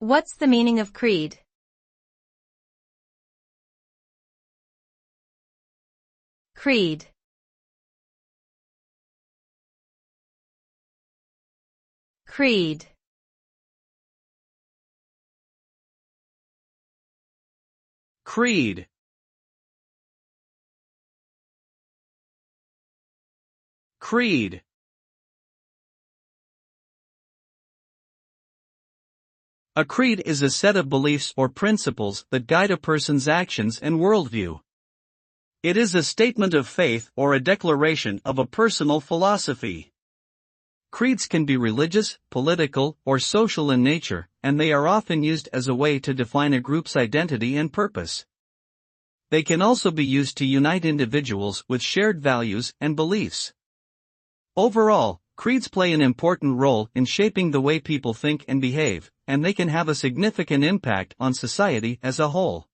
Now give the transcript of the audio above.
What's the meaning of creed? Creed. Creed. Creed. Creed. A creed is a set of beliefs or principles that guide a person's actions and worldview. It is a statement of faith or a declaration of a personal philosophy. Creeds can be religious, political, or social in nature, and they are often used as a way to define a group's identity and purpose. They can also be used to unite individuals with shared values and beliefs. Overall, creeds play an important role in shaping the way people think and behave, and they can have a significant impact on society as a whole.